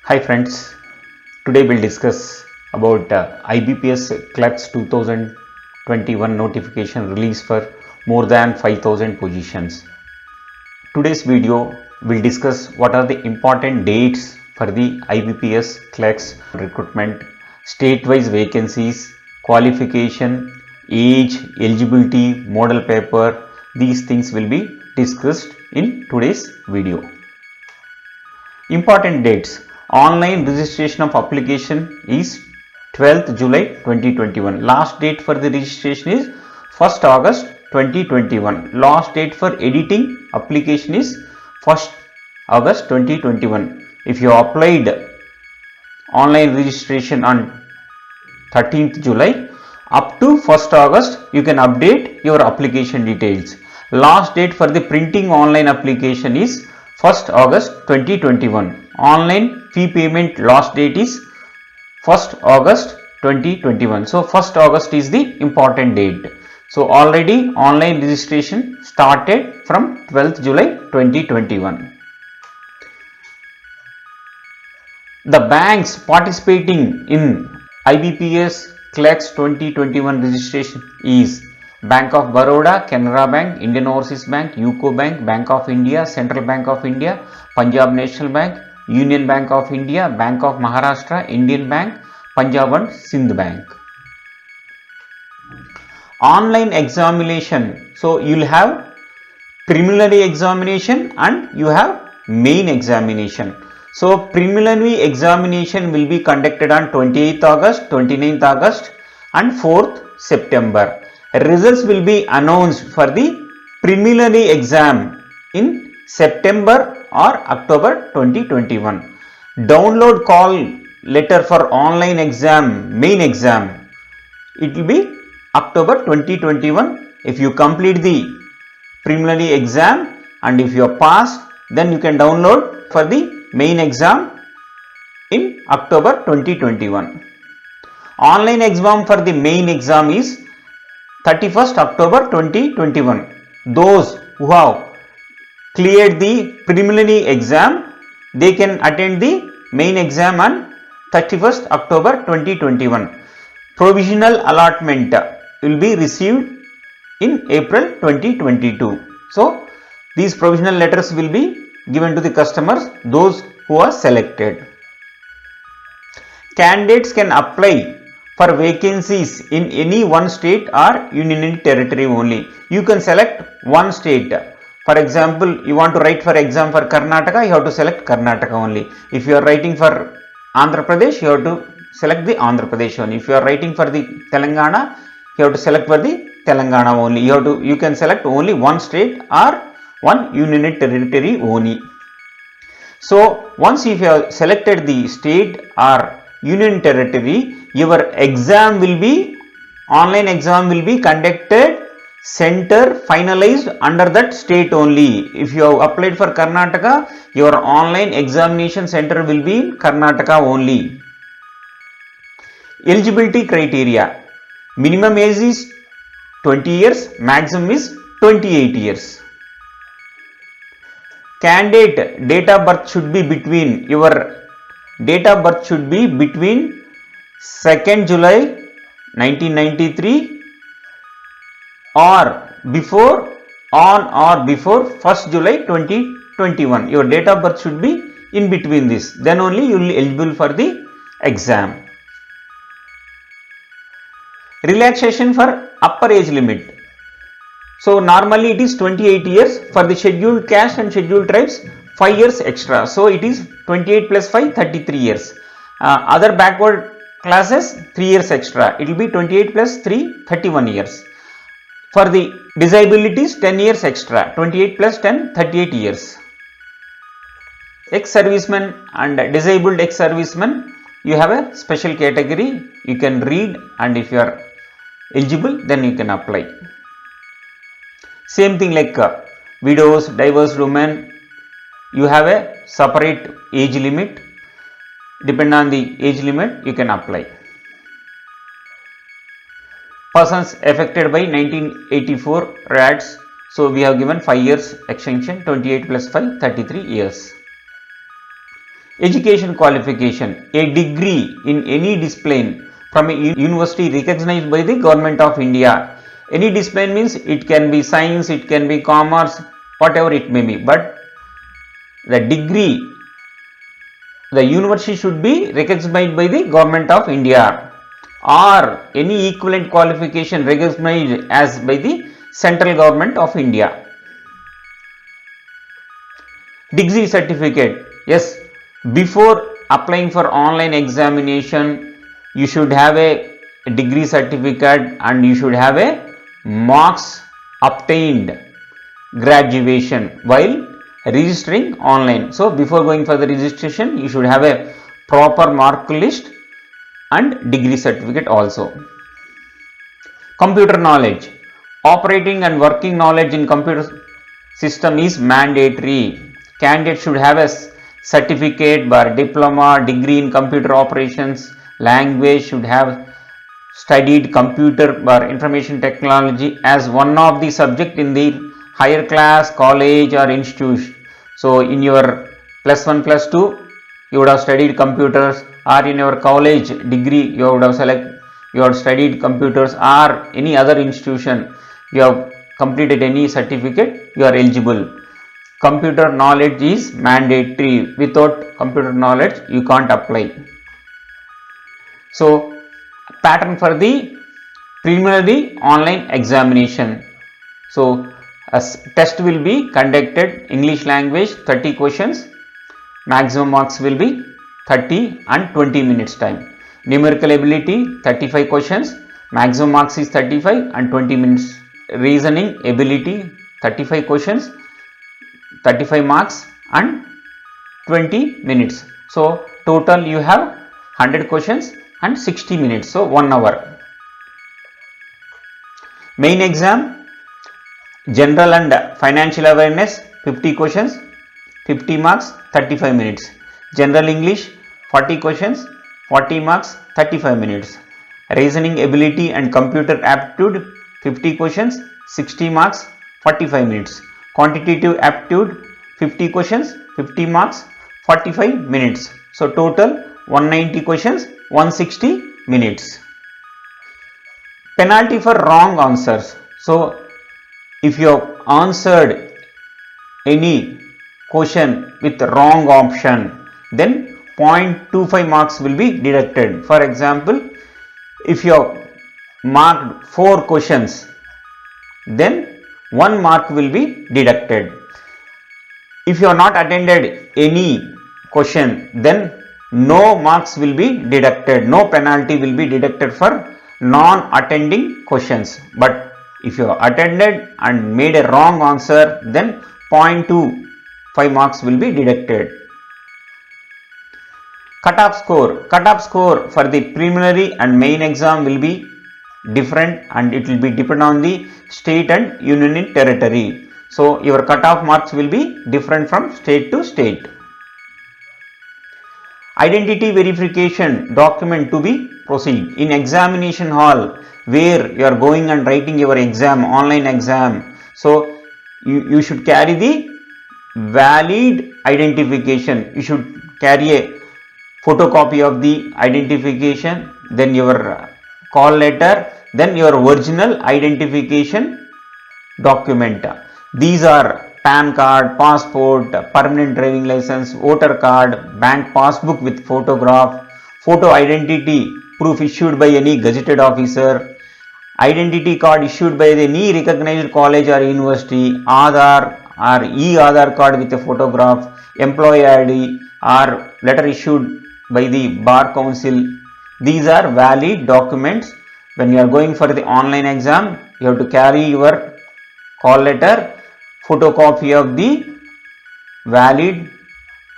Hi friends, today we'll discuss about IBPS Clerks 2021 notification release for more than 5,000 positions. Today's video will discuss what are the important dates for the IBPS Clerks recruitment, state-wise vacancies, qualification, age, eligibility, model paper. These things will be discussed in today's video. Important dates. Online registration of application is 12th July 2021. Last date for the registration is 1st August 2021. Last date for editing application is 1st August 2021. If you applied online registration on 13th July, up to 1st August you can update your application details. Last date for the printing online application is 1st August 2021. Online fee payment last date is 1st August 2021. So 1st August is the important date. So already online registration started from 12th July 2021. The banks participating in IBPS Clerks 2021 registration is Bank of Baroda, Canara Bank, Indian Overseas Bank, UCO Bank, Bank of India, Central Bank of India, Punjab National Bank, Union Bank of India, Bank of Maharashtra, Indian Bank, Punjab and Sindh Bank. Online examination. So you will have preliminary examination and you have main examination. So preliminary examination will be conducted on 28th August, 29th August and 4th September. Results will be announced for the preliminary exam in September or October 2021. Download call letter for online exam, main exam. It will be October 2021. If you complete the preliminary exam and if you are passed, then you can download for the main exam in October 2021. Online exam for the main exam is 31st October 2021. Those who have cleared the preliminary exam, they can attend the main exam on 31st October 2021. Provisional allotment will be received in April 2022. So these provisional letters will be given to the customers, those who are selected. Candidates can apply for vacancies in any one state or union territory only. You can select one state. For example, you want to write for exam for Karnataka, you have to select Karnataka only. If you are writing for Andhra Pradesh, you have to select the Andhra Pradesh only. If you are writing for the Telangana, you have to select for the Telangana only. You can select only one state or one union territory only. So once if you have selected the state or union territory, your exam will be, online exam will be conducted, center finalized under that state only. If you have applied for Karnataka, your online examination center will be in Karnataka only. Eligibility criteria. Minimum age is 20 years, maximum is 28 years. Candidate date of birth should be between, your date of birth should be between 2nd July 1993 or before, on or before 1st July 2021. Your date of birth should be in between this. Then only you will be eligible for the exam. Relaxation for upper age limit. So normally it is 28 years. For the scheduled caste and scheduled tribes, 5 years extra. So it is 28 plus 5, 33 years. Other backward classes, 3 years extra. It will be 28 plus 3, 31 years. For the disabilities, 10 years extra. 28 plus 10, 38 years. Ex-servicemen and disabled ex-servicemen, you have a special category. You can read, and if you are eligible, then you can apply. Same thing like widows, divorced women, you have a separate age limit. Depending on the age limit, you can apply. Persons affected by 1984 RADS, so we have given 5 years extension, 28 plus 5, 33 years. Education qualification, a degree in any discipline from a university recognized by the Government of India. Any discipline means it can be science, it can be commerce, whatever it may be, but the degree, the university should be recognized by the Government of India, or any equivalent qualification recognized as by the Central Government of India. Degree certificate, yes, before applying for online examination you should have a degree certificate and you should have a marks obtained graduation while registering online. So before going for the registration you should have a proper mark list and degree certificate also. Computer knowledge, operating and working knowledge in computer system is mandatory. Candidate should have a certificate or diploma, degree in computer operations, language, should have studied computer or information technology as one of the subject in the higher class, college or institution. So in your +1, +2 you would have studied computers, or in your college degree you would have studied computers, or any other institution you have completed any certificate, you are eligible. Computer knowledge is mandatory. Without computer knowledge you can't apply. So pattern for the preliminary online examination. So a test will be conducted, English language 30 questions, maximum marks will be 30 and 20 minutes time. Numerical ability 35 questions, maximum marks is 35 and 20 minutes. Reasoning ability 35 questions, 35 marks and 20 minutes. So total you have 100 questions and 60 minutes, so 1 hour. Main exam, general and financial awareness 50 questions, 50 marks, 35 minutes. General English 40 questions, 40 marks, 35 minutes. Reasoning ability and computer aptitude 50 questions, 60 marks, 45 minutes. Quantitative aptitude 50 questions, 50 marks, 45 minutes. So total 190 questions, 160 minutes. Penalty for wrong answers. So if you have answered any question with wrong option, then 0.25 marks will be deducted. For example, if you have marked 4 questions, then 1 mark will be deducted. If you have not attended any question, then no marks will be deducted, no penalty will be deducted for non-attending questions. But if you have attended and made a wrong answer, then 0.25 marks will be deducted. Cut-off score for the preliminary and main exam will be different, and it will be depend on the state and union territory. So your cut-off marks will be different from state to state. Identity verification document to be proceed in examination hall where you are going and writing your exam, online exam. So you should carry the valid identification. You should carry a photocopy of the identification, then your call letter, then your original identification document. These are PAN card, passport, permanent driving license, voter card, bank passbook with photograph, photo identity proof issued by any gazetted officer, identity card issued by any recognized college or university, Aadhaar or e-Aadhaar card with a photograph, employee ID or letter issued by the Bar Council. These are valid documents. When you are going for the online exam, you have to carry your call letter, photocopy of the valid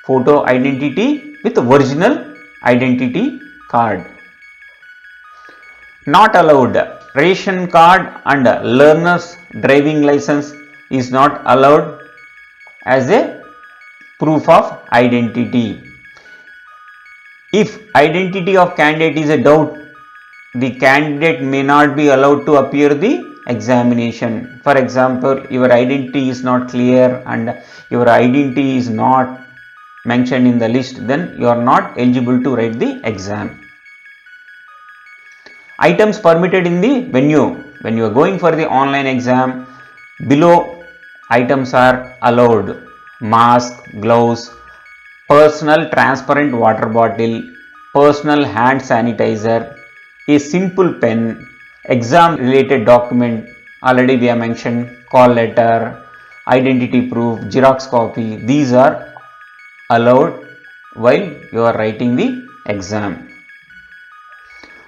photo identity with original identity card. Not allowed. Ration card and learner's driving license is not allowed as a proof of identity. If identity of candidate is a doubt, the candidate may not be allowed to appear the examination. For example, your identity is not clear and your identity is not mentioned in the list, then you are not eligible to write the exam. Items permitted in the venue. When you are going for the online exam, below items are allowed: mask, gloves, personal transparent water bottle, personal hand sanitizer, a simple pen, exam related document, already we have mentioned, call letter, identity proof, Xerox copy. These are allowed while you are writing the exam.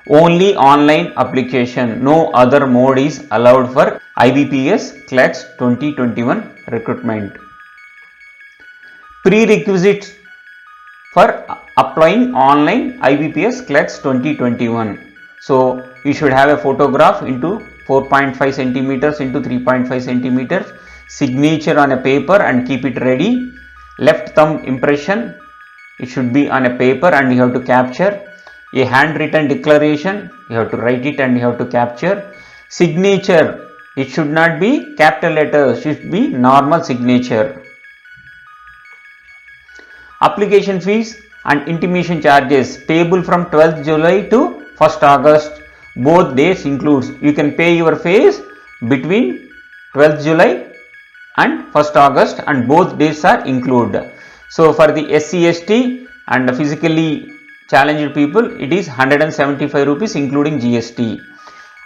Only online application, no other mode is allowed for IBPS CLEX 2021 recruitment. Prerequisites for applying online IBPS CLEX 2021. So you should have a photograph into 4.5 centimeters into 3.5 centimeters, signature on a paper and keep it ready. Left thumb impression, it should be on a paper and you have to capture. A handwritten declaration, you have to write it and you have to capture. Signature, it should not be capital letters, it should be normal signature. Application fees and intimation charges payable from 12th July to 1st August. Both dates includes. You can pay your fees between 12th July and 1st August and both dates are included. So for the SC/ST and physically challenged people, it is 175 rupees including GST,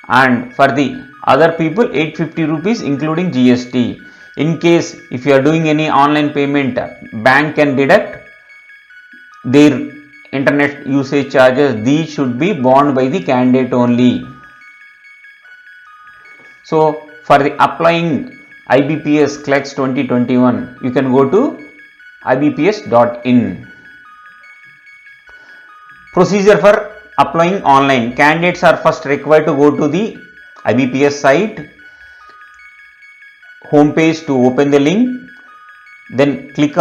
and for the other people 850 rupees including GST. In case if you are doing any online payment, bank can deduct their internet usage charges. These should be borne by the candidate only. So for the applying IBPS CLEX 2021, you can go to ibps.in. Procedure for applying online. Candidates are first required to go to the IBPS site homepage to open the link. Then click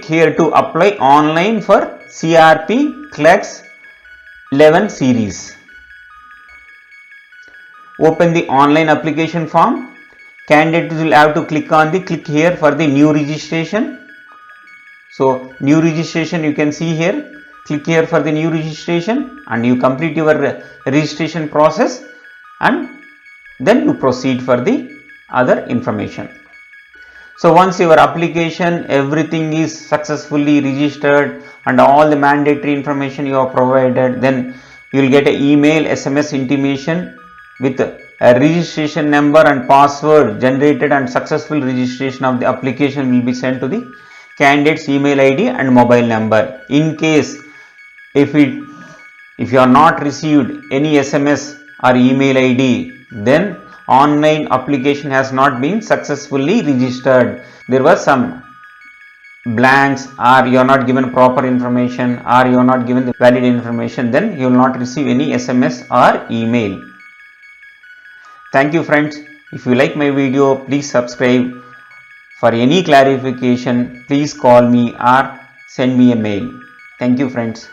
here to apply online for CRP CLEX 11 series. Open the online application form. Candidates will have to click here for the new registration. So new registration you can see here. Click here for the new registration and you complete your registration process and then you proceed for the other information. So once your application, everything is successfully registered and all the mandatory information you have provided, then you will get an email, SMS intimation with a registration number and password generated, and successful registration of the application will be sent to the candidate's email ID and mobile number. In case if you are not received any SMS or email ID, then online application has not been successfully registered. There was some blanks, or you are not given proper information, or you are not given the valid information, then you will not receive any SMS or email. Thank you friends. If you like my video, please subscribe. For any clarification, please call me or send me a mail. Thank you friends.